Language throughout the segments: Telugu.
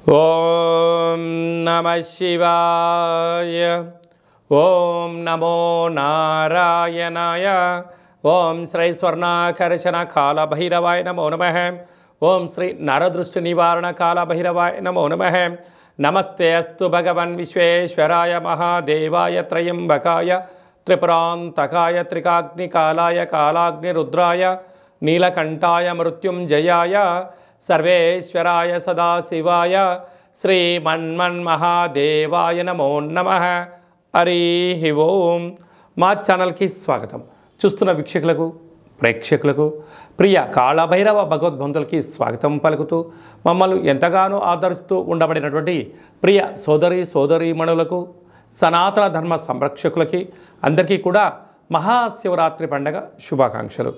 ఓం నమః శివాయ. ఓం నమో నారాయణాయ. ఓం శ్రీ స్వర్ణాకర్షణ కాళభైరవాయ నమో నమః. ఓం శ్రీ నరదృష్టి నివారణ కాళభైరవాయ నమో నమః. నమస్తే అస్తు భగవన్ విశ్వేశ్వరాయ మహాదేవాయ త్రయంబకాయ త్రిపురాంతకాయ త్రికాగ్నికాలాయ కాలాగ్నిరుద్రాయ నీలకంఠాయ మృత్యుంజయాయ సర్వేశ్వరాయ సదాశివాయ శ్రీమన్మన్మహాదేవాయ నమో నమః. హరి ఓం. మా ఛానల్కి స్వాగతం. చూస్తున్న వీక్షకులకు ప్రేక్షకులకు ప్రియ కాళభైరవ భగవద్బంధులకి స్వాగతం పలుకుతూ మమ్మల్ని ఎంతగానో ఆదరిస్తూ ఉండబడినటువంటి ప్రియ సోదరీమణులకు సనాతన ధర్మ సంరక్షకులకి అందరికీ కూడా మహాశివరాత్రి పండగ శుభాకాంక్షలు.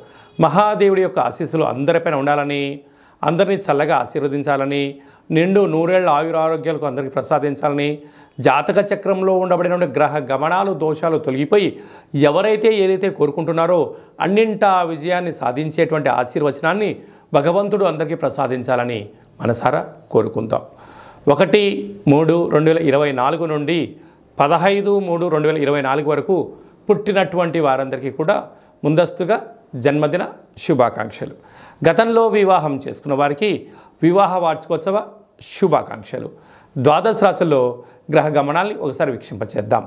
మహాదేవుడి యొక్క ఆశీస్సులు అందరిపైన ఉండాలని, అందరినీ చల్లగా ఆశీర్వదించాలని, నిండు నూరేళ్ల ఆయురారోగ్యాలకు అందరికీ ప్రసాదించాలని, జాతక చక్రంలో ఉండబడిన గ్రహ గమనాలు దోషాలు తొలగిపోయి ఎవరైతే ఏదైతే కోరుకుంటున్నారో అన్నింటా విజయాన్ని సాధించేటువంటి ఆశీర్వచనాన్ని భగవంతుడు అందరికీ ప్రసాదించాలని మనసారా కోరుకుందాం. 1-3-2024 నుండి 15-3-2024 వరకు పుట్టినటువంటి వారందరికీ కూడా ముందస్తుగా జన్మదిన శుభాకాంక్షలు. గతంలో వివాహం చేసుకున్న వారికి వివాహ వార్షికోత్సవ శుభాకాంక్షలు. ద్వాదశ రాశుల్లో గ్రహ గమనాల్ని ఒకసారి వీక్షింపచేద్దాం.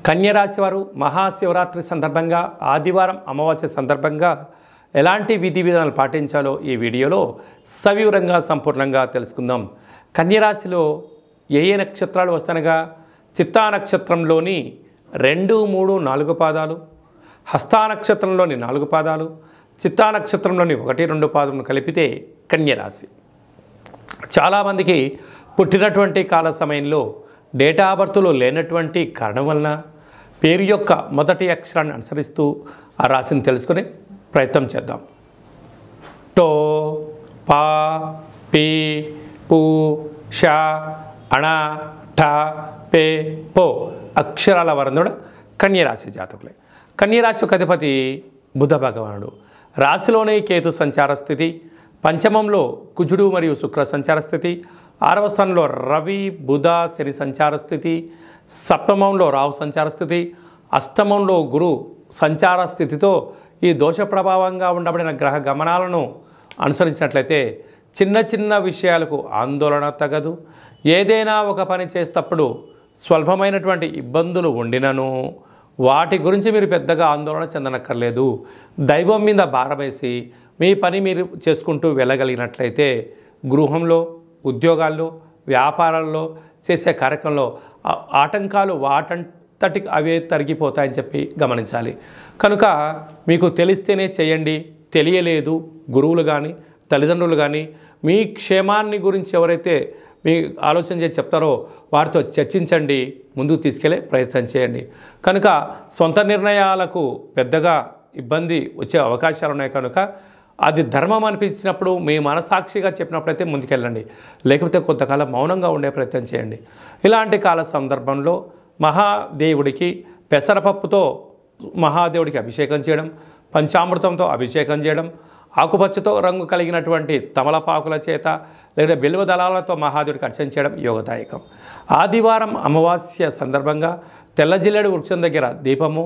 కన్యరాశి వారు మహాశివరాత్రి సందర్భంగా ఆదివారం అమావాస్య సందర్భంగా ఎలాంటి విధి విధానాలు పాటించాలో ఈ వీడియోలో సవివరంగా సంపూర్ణంగా తెలుసుకుందాం. కన్యరాశిలో ఏ నక్షత్రాలు వస్తానగా చిత్తా నక్షత్రంలోని 2, 3, 4 పాదాలు, హస్తా నక్షత్రంలోని 4 పాదాలు, చిత్తా నక్షత్రంలోని 1, 2 పాదములు కలిపితే కన్యరాశి. చాలామందికి పుట్టినటువంటి కాల సమయంలో డేటా ఆఫ్ బర్త్లో లేనటువంటి కారణం వలన పేరు యొక్క మొదటి అక్షరాన్ని అనుసరిస్తూ ఆ రాశిని తెలుసుకునే ప్రయత్నం చేద్దాం. టో, పా, పీ, పూ, షా, అణ, ఠ, పే, పో అక్షరాల వరందుడు కన్యరాశి జాతకులే. కన్యరాశి యొక్క అధిపతి బుధ భగవానుడు. రాశిలోనే కేతు సంచార స్థితి, పంచమంలో కుజుడు మరియు శుక్ర సంచార స్థితి, 6వ స్థానంలో రవి బుధ శని సంచార స్థితి, సప్తమంలో రాహు సంచార స్థితి, అష్టమంలో గురు సంచార స్థితితో ఈ దోష ప్రభావంగా ఉండబడిన గ్రహ గమనాలను అనుసరించినట్లయితే చిన్న చిన్న విషయాలకు ఆందోళన తగదు. ఏదైనా ఒక పని చేసేటప్పుడు స్వల్పమైనటువంటి ఇబ్బందులు ఉండినను వాటి గురించి మీరు పెద్దగా ఆందోళన చెందనక్కర్లేదు. దైవం మీద భారమేసి మీ పని మీరు చేసుకుంటూ వెళ్ళగలిగినట్లయితే గృహంలో, ఉద్యోగాల్లో, వ్యాపారాల్లో చేసే కార్యక్రమంలో ఆటంకాలు వాటంతటికి అవే తరిగిపోతాయని చెప్పి గమనించాలి. కనుక మీకు తెలిస్తేనే చేయండి, తెలియలేదు గురువులు కానీ తల్లిదండ్రులు కానీ మీ క్షేమాన్ని గురించి ఎవరైతే మీ ఆలోచన చేసి చెప్తారో వారితో చర్చించండి, ముందుకు తీసుకెళ్లే ప్రయత్నం చేయండి. కనుక సొంత నిర్ణయాలకు పెద్దగా ఇబ్బంది వచ్చే అవకాశాలు ఉన్నాయి. కనుక అది ధర్మం అనిపించినప్పుడు మీ మనసాక్షిగా చెప్పినప్పుడైతే ముందుకెళ్ళండి, లేకపోతే కొంతకాలం మౌనంగా ఉండే ప్రయత్నం చేయండి. ఇలాంటి కాల సందర్భంలో మహాదేవుడికి పెసరపప్పుతో మహాదేవుడికి అభిషేకం చేయడం, పంచామృతంతో అభిషేకం చేయడం, ఆకుపచ్చతో రంగు కలిగినటువంటి తమలపాకుల చేత లేదా బిల్వ దళాలతో మహాదేవుడికి అర్చన చేయడం యోగదాయకం. ఆదివారం అమావాస్య సందర్భంగా తెల్ల జిల్లేడు వృక్షం దగ్గర దీపము,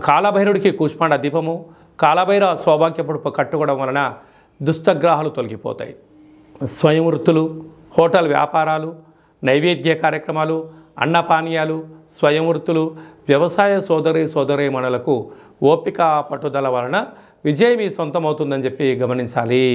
కాళభైరుడికి కూష్మాండ దీపము, కాళభైరవ సౌభాగ్యపుడు కట్టుకోవడం వలన దుష్టగ్రహాలు తొలగిపోతాయి. స్వయం వృత్తులు, హోటల్ వ్యాపారాలు, నైవేద్య కార్యక్రమాలు, అన్నపానీయాలు, స్వయం వృత్తులు, వ్యవసాయ సోదరీమణులకు ఓపిక పట్టుదల వలన విజయం మీ సొంతం అవుతుందని చెప్పి గమనించాలి.